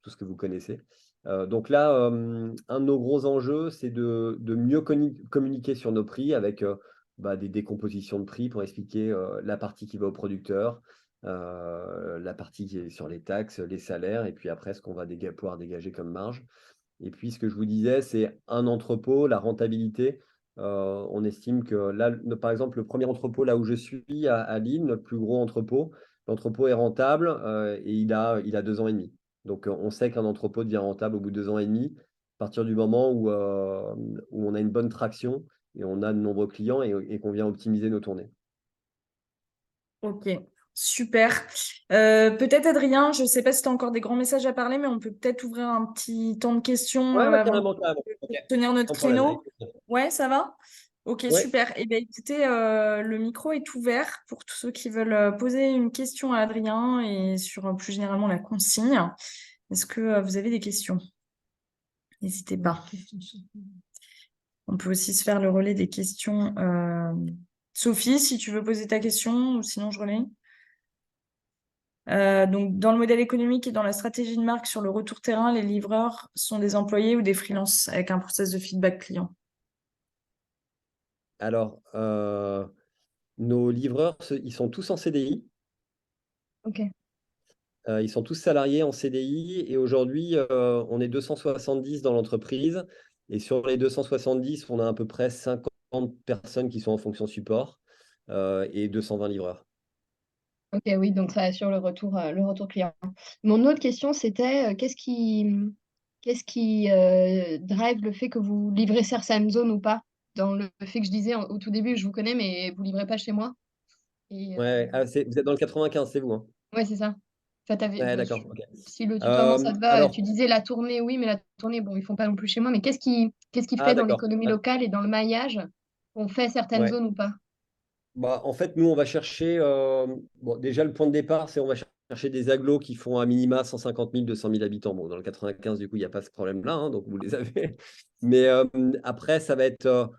Speaker 1: tout ce que vous connaissez. Donc là, un de nos gros enjeux, c'est de mieux communiquer sur nos prix avec des décompositions de prix pour expliquer la partie qui va au producteur, la partie qui est sur les taxes, les salaires, et puis après, ce qu'on va pouvoir dégager comme marge. Et puis, ce que je vous disais, c'est un entrepôt, la rentabilité. On estime que là, par exemple, le premier entrepôt là où je suis, à Lille, notre plus gros entrepôt, l'entrepôt est rentable et il a 2 ans et demi. Donc, on sait qu'un entrepôt devient rentable au bout de 2 ans et demi, à partir du moment où on a une bonne traction et on a de nombreux clients et qu'on vient optimiser nos tournées.
Speaker 3: Ok, super. Peut-être Adrien, je ne sais pas si tu as encore des grands messages à parler, mais on peut peut-être ouvrir un petit temps de questions
Speaker 1: Ouais,
Speaker 3: avant
Speaker 1: carrément, carrément. Ok,
Speaker 3: de tenir notre
Speaker 1: sans problème. Avec
Speaker 3: créneau.
Speaker 1: plaisir.
Speaker 3: Ouais, ça va? Ok,
Speaker 1: Ouais.
Speaker 3: super. Eh bien, écoutez, le micro est ouvert pour tous ceux qui veulent poser une question à Adrien et sur plus généralement la consigne. Est-ce que vous avez des questions? N'hésitez pas. On peut aussi se faire le relais des questions. Sophie, si tu veux poser ta question, ou sinon je relais. Donc, dans le modèle économique et dans la stratégie de marque sur le retour terrain, les livreurs sont des employés ou des freelances avec un process de feedback client.
Speaker 1: Alors, nos livreurs, ils sont tous en CDI.
Speaker 3: Ok.
Speaker 1: Ils sont tous salariés en CDI et aujourd'hui, on est 270 dans l'entreprise. Et sur les 270, on a à peu près 50 personnes qui sont en fonction support et 220 livreurs.
Speaker 4: Ok, oui, donc ça assure le retour client. Mon autre question, c'était qu'est-ce qui drive le fait que vous livrez certaines zones ou pas? Dans le fait que je disais au tout début, je vous connais, mais vous livrez pas chez moi. Et
Speaker 1: Ouais, vous êtes dans le 95, c'est vous, hein?
Speaker 4: ouais, c'est ça. Enfin,
Speaker 1: Ouais, d'accord. Ok.
Speaker 4: si le tutoiement ça te va,
Speaker 1: Alors,
Speaker 4: tu disais la tournée, oui, mais la tournée, bon, ils font pas non plus chez moi. Mais qu'est-ce qui fait dans
Speaker 1: d'accord.
Speaker 4: l'économie locale et dans le maillage qu'on fait certaines
Speaker 1: Ouais.
Speaker 4: zones ou pas?
Speaker 1: En fait, nous, on va chercher. Déjà, le point de départ, c'est on va chercher des agglos qui font à minima 150 000, 200 000 habitants. Bon, dans le 95, du coup, il n'y a pas ce problème-là, hein, donc vous les avez. Mais après, ça va être.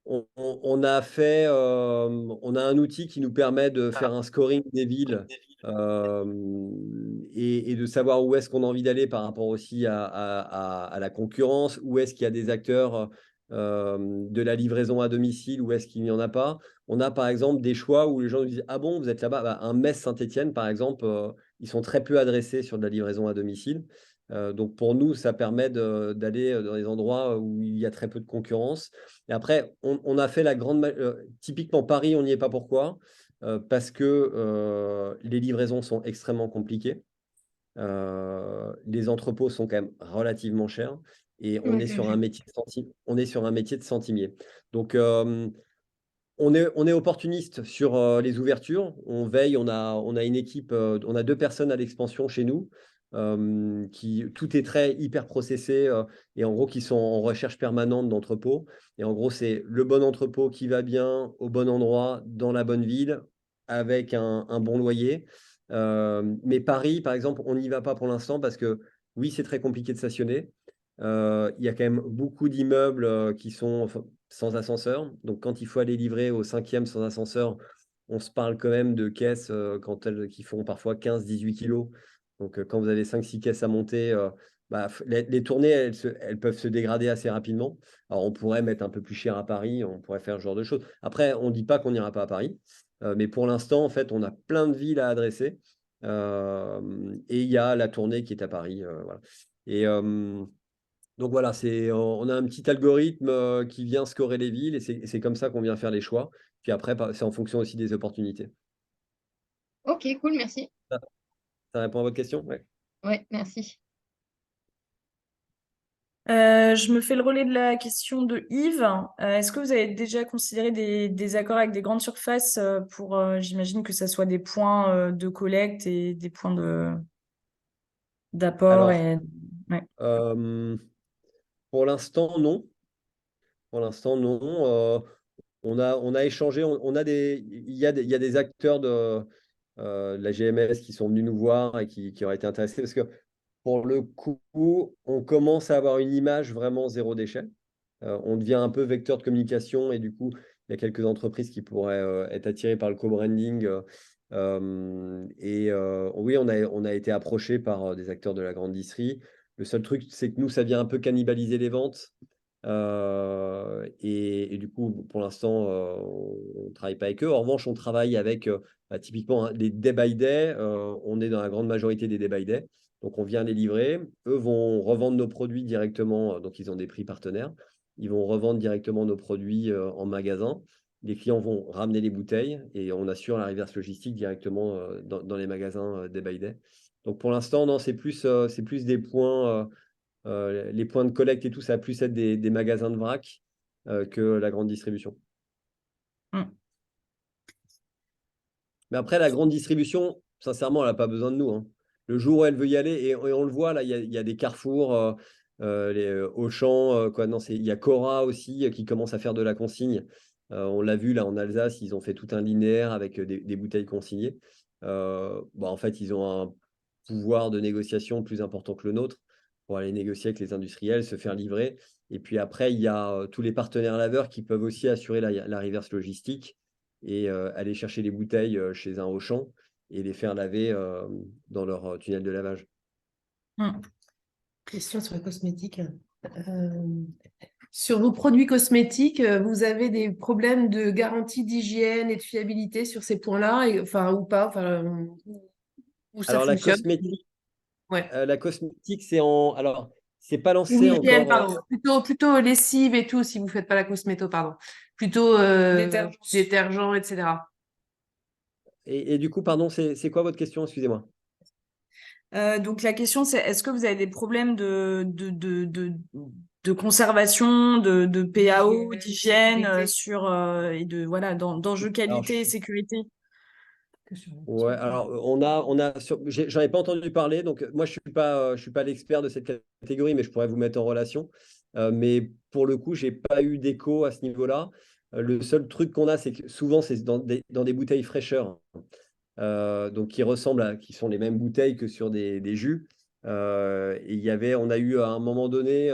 Speaker 1: On a fait. On a un outil qui nous permet de faire un scoring des villes et de savoir où est-ce qu'on a envie d'aller par rapport aussi à la concurrence, où est-ce qu'il y a des acteurs de la livraison à domicile, où est-ce qu'il n'y en a pas. On a par exemple des choix où les gens nous disent: ah bon, vous êtes là-bas? Un Metz-Saint-Étienne, par exemple, ils sont très peu adressés sur de la livraison à domicile. Donc pour nous, ça permet d'aller dans des endroits où il y a très peu de concurrence. Et après, on a fait typiquement Paris, on n'y est pas. Pourquoi? Parce que les livraisons sont extrêmement compliquées. Les entrepôts sont quand même relativement chers et on est sur un métier de centimier. Donc, on est opportuniste sur les ouvertures. On veille, on a une équipe, on a 2 personnes à l'expansion chez nous, tout est très hyper processé et en gros qui sont en recherche permanente d'entrepôts. Et en gros, c'est le bon entrepôt qui va bien au bon endroit, dans la bonne ville, avec un bon loyer. Mais Paris, par exemple, on n'y va pas pour l'instant parce que oui, c'est très compliqué de stationner. Il y a quand même beaucoup d'immeubles qui sont sans ascenseur. Donc, quand il faut aller livrer au 5e sans ascenseur, on se parle quand même de caisses qui font parfois 15-18 kilos. Donc, quand vous avez 5-6 caisses à monter, les tournées, elles peuvent se dégrader assez rapidement. Alors, on pourrait mettre un peu plus cher à Paris, on pourrait faire ce genre de choses. Après, on ne dit pas qu'on n'ira pas à Paris. Mais pour l'instant, en fait, on a plein de villes à adresser. Et il y a la tournée qui est à Paris. Voilà. Et donc voilà, on a un petit algorithme qui vient scorer les villes et c'est comme ça qu'on vient faire les choix. Puis après, c'est en fonction aussi des opportunités.
Speaker 4: Ok, cool, merci.
Speaker 1: Ça répond à votre question? Ouais.
Speaker 4: Ouais, merci.
Speaker 3: Je me fais le relais de la question de Yves. Est-ce que vous avez déjà considéré des accords avec des grandes surfaces pour, j'imagine que ça soit des points de collecte et des points d'apport
Speaker 1: Alors,
Speaker 3: et... Ouais.
Speaker 1: euh, pour l'instant, non. Pour l'instant, non. On a échangé, il y a des acteurs de la GMS qui sont venus nous voir et qui auraient été intéressés parce que pour le coup, on commence à avoir une image vraiment zéro déchet. On devient un peu vecteur de communication et du coup, il y a quelques entreprises qui pourraient être attirées par le co-branding. Oui, on a été approché par des acteurs de la grande distrie. Le seul truc, c'est que nous, ça vient un peu cannibaliser les ventes. Et du coup, pour l'instant, on ne travaille pas avec eux. En revanche, on travaille avec typiquement les Day by Day. On est dans la grande majorité des Day by Day. Donc, on vient les livrer. Eux vont revendre nos produits directement. Donc, ils ont des prix partenaires. Ils vont revendre directement nos produits en magasin. Les clients vont ramener les bouteilles et on assure la reverse logistique directement dans les magasins Day by Day. Donc, pour l'instant, non, c'est plus des points. Les points de collecte et tout, ça va plus être des magasins de vrac que la grande distribution.
Speaker 3: Mm.
Speaker 1: Mais après, la grande distribution, sincèrement, elle n'a pas besoin de nous, hein. Le jour où elle veut y aller, et on le voit, là, il y a des Carrefour, les Auchan, quoi. Non, il y a Cora aussi qui commence à faire de la consigne. On l'a vu, là, en Alsace, ils ont fait tout un linéaire avec des bouteilles consignées. En fait, ils ont un pouvoir de négociation plus important que le nôtre pour aller négocier avec les industriels, se faire livrer. Et puis après, il y a tous les partenaires laveurs qui peuvent aussi assurer la reverse logistique et aller chercher les bouteilles chez un Auchan et les faire laver dans leur tunnel de lavage.
Speaker 3: Mm.
Speaker 2: Question sur les cosmétiques. Sur vos produits cosmétiques, vous avez des problèmes de garantie d'hygiène et de fiabilité sur ces points-là, enfin ou pas, enfin, où ça
Speaker 1: Alors
Speaker 2: fonctionne? Ouais.
Speaker 1: la cosmétique, c'est en. Alors, c'est pas
Speaker 2: Ou
Speaker 1: lancé
Speaker 2: hygiène,
Speaker 1: encore.
Speaker 2: pardon. Plutôt lessive et tout, si vous ne faites pas la cosméto, pardon. Plutôt
Speaker 3: Détergent.
Speaker 2: détergent, etc.
Speaker 1: Et du coup, pardon, c'est quoi votre question? Excusez-moi.
Speaker 3: Donc la question c'est est-ce que vous avez des problèmes de conservation, de PAO, d'hygiène et de voilà d'enjeux
Speaker 1: Alors,
Speaker 3: qualité et sécurité?
Speaker 1: ouais, alors j'en ai pas entendu parler, donc moi je suis pas l'expert de cette catégorie, mais je pourrais vous mettre en relation. Mais pour le coup, j'ai pas eu d'écho à ce niveau-là. Le seul truc qu'on a, c'est que souvent c'est dans des bouteilles fraîcheur, donc qui sont les mêmes bouteilles que sur des jus. Et on a eu à un moment donné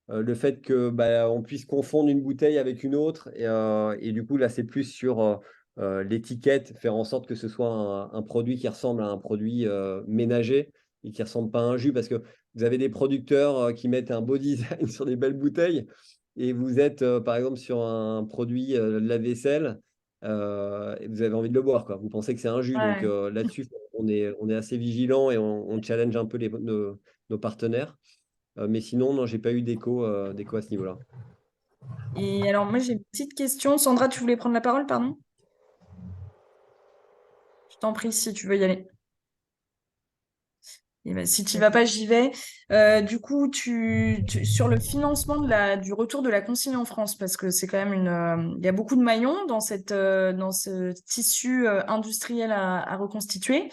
Speaker 1: le fait que on puisse confondre une bouteille avec une autre, et du coup là c'est plus sur l'étiquette, faire en sorte que ce soit un produit qui ressemble à un produit ménager et qui ressemble pas à un jus, parce que vous avez des producteurs qui mettent un beau design sur des belles bouteilles et vous êtes par exemple sur un produit lave-vaisselle et vous avez envie de le boire, quoi. Vous pensez que c'est un jus. Donc
Speaker 3: Ouais.
Speaker 1: là-dessus, on est assez vigilant et on challenge un peu nos partenaires. Mais sinon, non, j'ai pas eu d'écho à ce niveau-là.
Speaker 3: Et alors moi j'ai une petite question. Sandra, tu voulais prendre la parole, pardon? Je t'en prie si tu veux y aller. Eh ben, si tu vas pas, j'y vais. Du coup, sur le financement du retour de la consigne en France, parce que c'est quand même il y a beaucoup de maillons dans ce tissu industriel à reconstituer.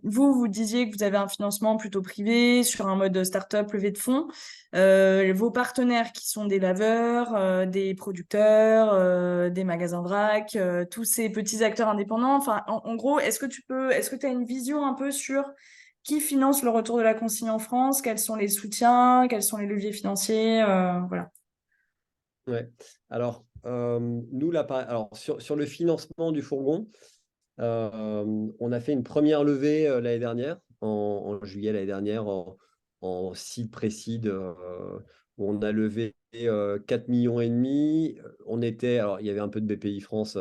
Speaker 3: Vous disiez que vous avez un financement plutôt privé sur un mode start-up levée de fonds. Vos partenaires qui sont des laveurs, des producteurs, des magasins vrac, tous ces petits acteurs indépendants. Enfin, en gros, est-ce que tu as une vision un peu sur qui finance le retour de la consigne en France? Quels sont les soutiens? Quels sont les leviers financiers? Voilà.
Speaker 1: Ouais. Alors, nous, là, alors, sur le financement du fourgon, on a fait une première levée l'année dernière, en juillet l'année dernière, en seed pré-seed, où on a levé 4,5 millions. Alors, il y avait un peu de BPI France,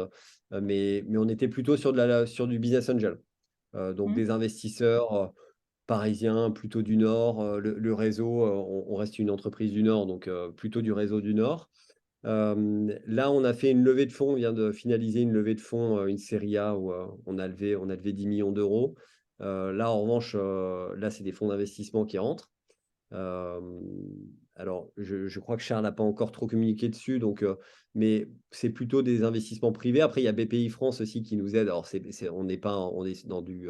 Speaker 1: mais on était plutôt sur du business angel. Donc
Speaker 3: Mhm.
Speaker 1: des investisseurs parisiens, plutôt du Nord. Le réseau, on reste une entreprise du Nord, donc plutôt du réseau du Nord. Là, on a fait une levée de fonds, on vient de finaliser une levée de fonds, une série A où on a levé 10 millions d'euros. Là, en revanche, là, c'est des fonds d'investissement qui rentrent. Alors, je crois que Charles n'a pas encore trop communiqué dessus, donc, mais c'est plutôt des investissements privés. Après, il y a BPI France aussi qui nous aide. Alors, on n'est pas, on est dans du,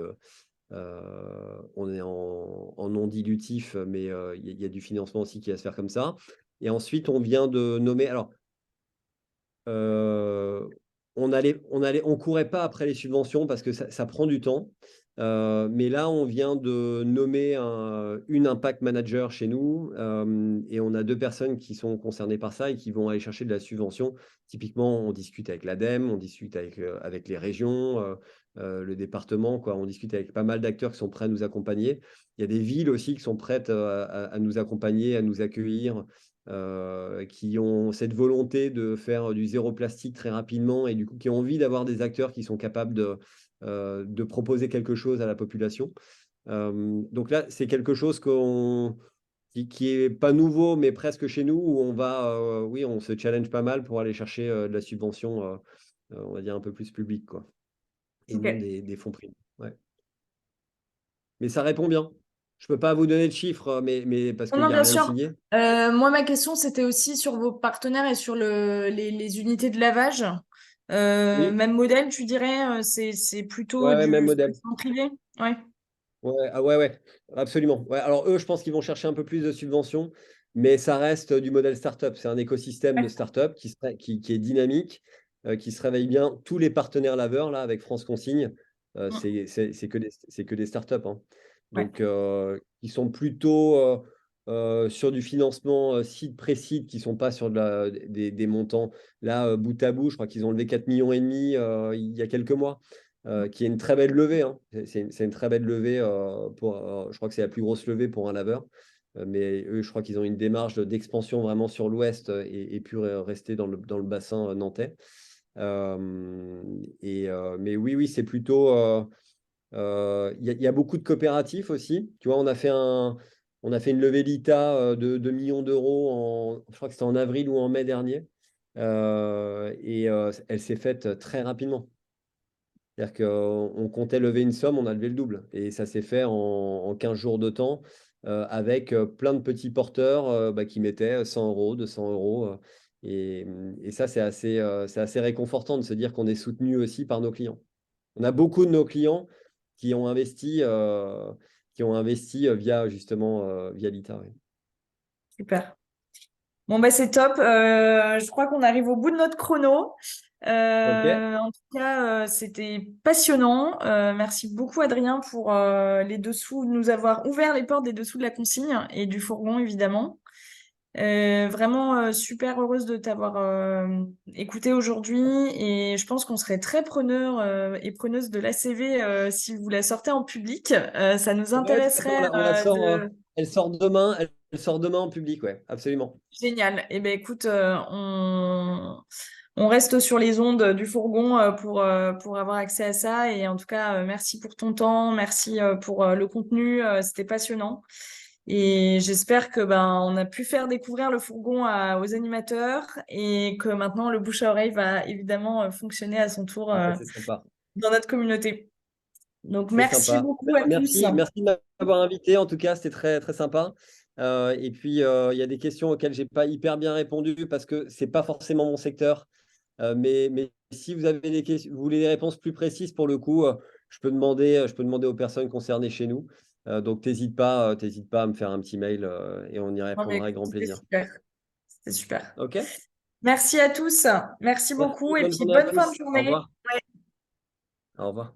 Speaker 1: on est en non dilutif, mais il y a du financement aussi qui va se faire comme ça. Et ensuite, on vient de nommer. Alors, on courait pas après les subventions parce que ça prend du temps. Mais là, on vient de nommer une impact manager chez nous, et on a 2 personnes qui sont concernées par ça et qui vont aller chercher de la subvention. Typiquement, on discute avec l'ADEME, on discute avec les régions, le département, quoi. On discute avec pas mal d'acteurs qui sont prêts à nous accompagner. Il y a des villes aussi qui sont prêtes à nous accompagner, à nous accueillir, qui ont cette volonté de faire du zéro plastique très rapidement et du coup qui ont envie d'avoir des acteurs qui sont capables de proposer quelque chose à la population. Donc là, c'est quelque chose qui est pas nouveau, mais presque chez nous, où on va, oui, on se challenge pas mal pour aller chercher de la subvention, on va dire un peu plus publique, quoi. Et non
Speaker 3: Ok.
Speaker 1: des fonds privés. Ouais. Mais ça répond bien. Je peux pas vous donner de chiffres, mais parce
Speaker 3: Non,
Speaker 1: qu'il
Speaker 3: non,
Speaker 1: n'y a
Speaker 3: bien
Speaker 1: rien de
Speaker 3: sûr.
Speaker 1: signé.
Speaker 3: Moi, ma question, c'était aussi sur vos partenaires et sur les unités de lavage.
Speaker 1: Oui,
Speaker 3: Même modèle, tu dirais, c'est plutôt
Speaker 1: ouais, même
Speaker 3: du
Speaker 1: modèle.
Speaker 3: financement privé? Ouais.
Speaker 1: Ouais, ah ouais, ouais, absolument. Ouais, alors eux, je pense qu'ils vont chercher un peu plus de subventions, mais ça reste du modèle startup. C'est un écosystème de
Speaker 3: Ouais.
Speaker 1: startup qui est dynamique, qui se réveille bien. Tous les partenaires laveurs, là, avec France Consigne,
Speaker 3: Mm.
Speaker 1: c'est que des startups, hein.
Speaker 3: Ouais.
Speaker 1: Donc, ils sont plutôt sur du financement site pré-site, qui ne sont pas sur des montants. Là, bout à bout, je crois qu'ils ont levé 4,5 millions il y a quelques mois. Qui est une très belle levée, hein. C'est une très belle levée, je crois que c'est la plus grosse levée pour un laveur. Mais eux, je crois qu'ils ont une démarche d'expansion vraiment sur l'ouest, et puis rester dans le bassin nantais. Mais oui, oui, c'est plutôt. Il y a beaucoup de coopératifs aussi. Tu vois, on a fait une levée d'ITA de 2 millions d'euros, je crois que c'était en avril ou en mai dernier. Elle s'est faite très rapidement. C'est-à-dire qu'on comptait lever une somme, on a levé le double. Et ça s'est fait en 15 jours de temps, avec plein de petits porteurs qui mettaient 100 euros, 200 euros. Et ça, c'est assez réconfortant de se dire qu'on est soutenu aussi par nos clients. On a beaucoup de nos clients qui ont investi, via justement via l'ITA. Oui.
Speaker 3: Super. Bon, bah, c'est top. Je crois qu'on arrive au bout de notre chrono.
Speaker 1: Ok.
Speaker 3: En tout cas, c'était passionnant. Merci beaucoup, Adrien, pour les dessous, nous avoir ouvert les portes des dessous de la consigne et du fourgon, évidemment. Vraiment super heureuse de t'avoir écouté aujourd'hui et je pense qu'on serait très preneur et preneuse de l'ACV si vous la sortez en public. Ça nous
Speaker 1: Ouais, tout à fait,
Speaker 3: intéresserait
Speaker 1: on la sort,
Speaker 3: de...
Speaker 1: elle sort demain, elle sort demain en public, ouais, absolument.
Speaker 3: Génial. Eh ben écoute, on reste sur les ondes du fourgon pour avoir accès à ça. Et en tout cas, merci pour ton temps, merci pour le contenu, c'était passionnant. Et j'espère que on a pu faire découvrir le fourgon aux animateurs et que maintenant le bouche à oreille va évidemment fonctionner à son tour
Speaker 1: Ah, c'est sympa.
Speaker 3: dans notre communauté. Donc
Speaker 1: C'est
Speaker 3: merci
Speaker 1: sympa.
Speaker 3: beaucoup à tous.
Speaker 1: Merci de m'avoir invité. En tout cas, c'était très, très sympa. Et puis, il y a des questions auxquelles j'ai pas hyper bien répondu parce que c'est pas forcément mon secteur. Mais si vous avez des questions, vous voulez des réponses plus précises pour le coup, je peux demander aux personnes concernées chez nous. Donc, t'hésites pas à me faire un petit mail, et on y
Speaker 3: Non, mais
Speaker 1: répondra avec
Speaker 3: écoute,
Speaker 1: grand
Speaker 3: c'était
Speaker 1: plaisir.
Speaker 3: super. C'était super.
Speaker 1: OK?
Speaker 3: Merci à tous. Merci beaucoup
Speaker 1: Merci,
Speaker 3: et
Speaker 1: bonne
Speaker 3: puis
Speaker 1: journée à
Speaker 3: bonne fin de
Speaker 1: tous. Au
Speaker 3: journée.
Speaker 1: revoir. Au revoir.